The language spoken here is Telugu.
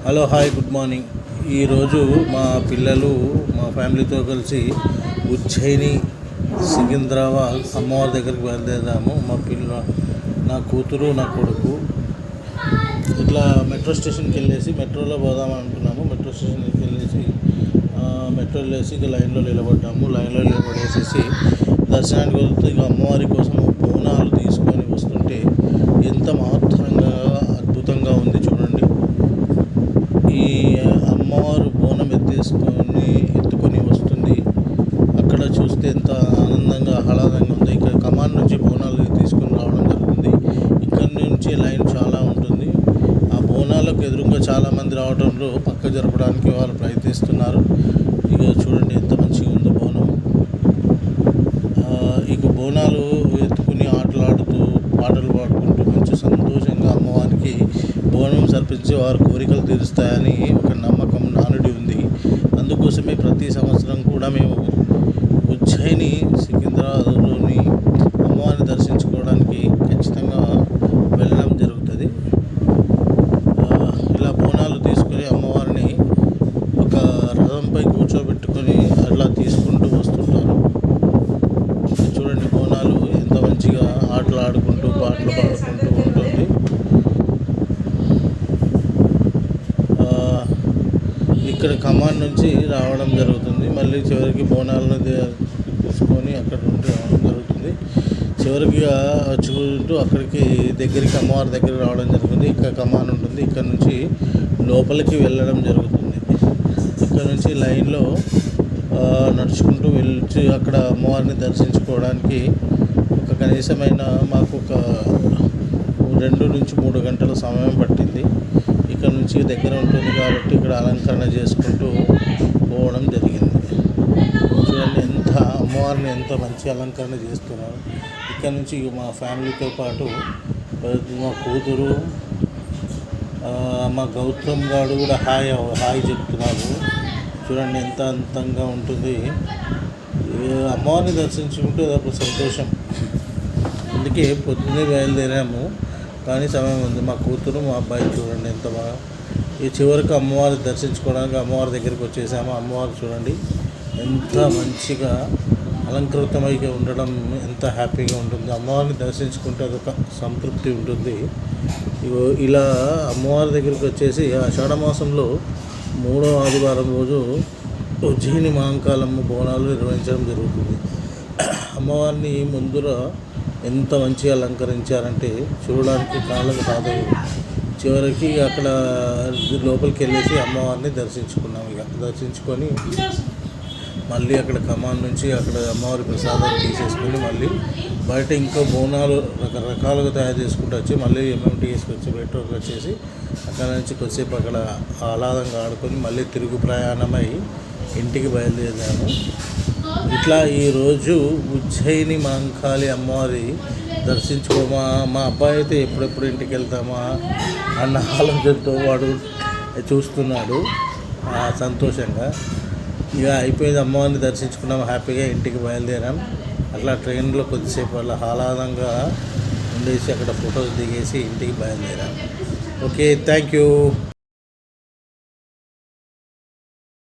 Hello hi good morning. ఈరోజు మా పిల్లలు మా ఫ్యామిలీతో కలిసి ఉజ్జయిని సికింద్రాబాద్ అమ్మవారి దగ్గరికి బయలుదేరాము. నా కూతురు నా కొడుకు ఇట్లా మెట్రో స్టేషన్కి వెళ్ళేసి మెట్రోలో పోదామని అనుకున్నాము. మెట్రో స్టేషన్కి వెళ్ళేసి మెట్రో వెళ్ళేసి ఇక లైన్లో నిలబడేసేసి దర్శనానికి వెళ్తే ఇక అమ్మవారి కోసం బోనాలు తీసుకొని వస్తుంటే ఎంత మహత్తరంగా అద్భుతంగా ఉంది చూడండి. ఈ అమ్మవారు బోనం ఎత్తుకొని వస్తుంది. అక్కడ చూస్తే ఎంత ఆనందంగా ఆహ్లాదంగా ఉంది. ఇక్కడ కమాన్ నుంచి బోనాలు తీసుకొని రావడం జరుగుతుంది. ఇక్కడ నుంచి లైన్ చాలా ఉంటుంది. ఆ బోనాలకు ఎదురుగా చాలామంది రావడంలో పక్క జరపడానికి వాళ్ళు ప్రయత్నిస్తున్నారు. ఇక చూడండి ఎంత మంచిగా ఉందో బోనం. ఇక బోనాలు ఎత్తుకుని ఆటలాడుతూ పాటలు పాడుకుంటూ మంచి సంతోషంగా అమ్మవారికి బోనం సమర్పించి వారి కోరికలు తీరుస్తాయని ఒక నమ్మకం నానుడి ఉంది. అందుకోసమే ప్రతి సంవత్సరం కూడా మేము ఉజ్జయిని సికింద్రాబాద్లోని అమ్మవారిని దర్శించుకోవడానికి ఖచ్చితంగా వెళ్ళడం జరుగుతుంది. ఇలా బోనాలు తీసుకొని అమ్మవారిని ఒక రథంపై కూర్చోబెట్టుకొని అట్లా తీసుకుంటూ వస్తుంటారు. చూడండి బోనాలు ఎంత మంచిగా ఆటలు ఆడుకుంటూ పాటలు పాడుకుంటూ ఉంటుంది. ఇక్కడ కమాన్ నుంచి రావడం జరుగుతుంది. మళ్ళీ చివరికి బోనాలను తీసుకొని అక్కడ నుండి రావడం జరుగుతుంది. చివరికి చూస్తూ అక్కడికి దగ్గరికి అమ్మవారి దగ్గర రావడం జరుగుతుంది. ఇక్కడ కమాన్ ఉంటుంది. ఇక్కడ నుంచి లోపలికి వెళ్ళడం జరుగుతుంది. ఇక్కడ నుంచి లైన్లో నడుచుకుంటూ వెళ్ళి అక్కడ అమ్మవారిని దర్శించుకోవడానికి ఒక కనీసమైన మాకు ఒక 2 నుంచి 3 గంటల సమయం పట్టింది. ఇక్కడ నుంచి దగ్గర ఉంటుంది కాబట్టి ఇక్కడ అలంకరణ చేసుకుంటూ పోవడం జరిగింది. చూడండి అమ్మవారిని ఎంత మంచి అలంకరణ చేస్తున్నారు. ఇక్కడ నుంచి మా ఫ్యామిలీతో పాటు మా కూతురు మా గౌతమ్ గారు కూడా హాయ్ చెప్తున్నారు. చూడండి ఎంత అందంగా ఉంటుంది. అమ్మవారిని దర్శించుకుంటే అదొక సంతోషం. అందుకే పొద్దున్నే బయలుదేరాము కానీ సమయం ఉంది. మా కూతురు మా అబ్బాయి చూడండి ఎంత బాగా ఈ చివరికి అమ్మవారిని దర్శించుకోవడానికి అమ్మవారి దగ్గరికి వచ్చేసాము. అమ్మవారు చూడండి ఎంత మంచిగా అలంకృతమై ఉండడం ఎంత హ్యాపీగా ఉంటుంది. అమ్మవారిని దర్శించుకుంటే అదొక సంతృప్తి ఉంటుంది. ఇలా అమ్మవారి దగ్గరికి వచ్చేసి ఆషాఢ మాసంలో 3వ ఆదివారం రోజు ఉజ్జయిని మహంకాళమ్మ బోనాలు నిర్వహించడం జరుగుతుంది. అమ్మవారిని ముందర ఎంత మంచిగా అలంకరించారంటే చూడడానికి కాళ్ళకు రాదు. చివరికి అక్కడ లోపలికి వెళ్ళేసి అమ్మవారిని దర్శించుకున్నాం. దర్శించుకొని మళ్ళీ అక్కడ కమాన్ నుంచి అక్కడ అమ్మవారి ప్రసాదం తీసేసుకొని మళ్ళీ బయట ఇంకా బోనాలు రకరకాలుగా తయారు చేసుకుంటూ వచ్చి మళ్ళీ ఎంఎంటీఎస్కి వచ్చి మెట్రోకి వచ్చేసి అక్కడ నుంచి కొద్దిసేపు అక్కడ ఆహ్లాదంగా ఆడుకొని మళ్ళీ తిరుగు ప్రయాణమై ఇంటికి బయలుదేరాము. ఇట్లా ఈరోజు ఉజ్జయిని మహంకాళి అమ్మవారి మా అబ్బాయి అయితే ఎప్పుడెప్పుడు ఇంటికి వెళ్తామా అన్న ఆలోచనతో వాడు చూస్తున్నాడు సంతోషంగా. ఇక అయిపోయింది, అమ్మవారిని దర్శించుకున్నాము, హ్యాపీగా ఇంటికి బయలుదేరాం. అట్లా ట్రైన్లో కొద్దిసేపు అలా ఆహ్లాదంగా ఉండేసి అక్కడ ఫొటోస్ దిగేసి ఇంటికి బయలుదేరాం. Okay, thank you.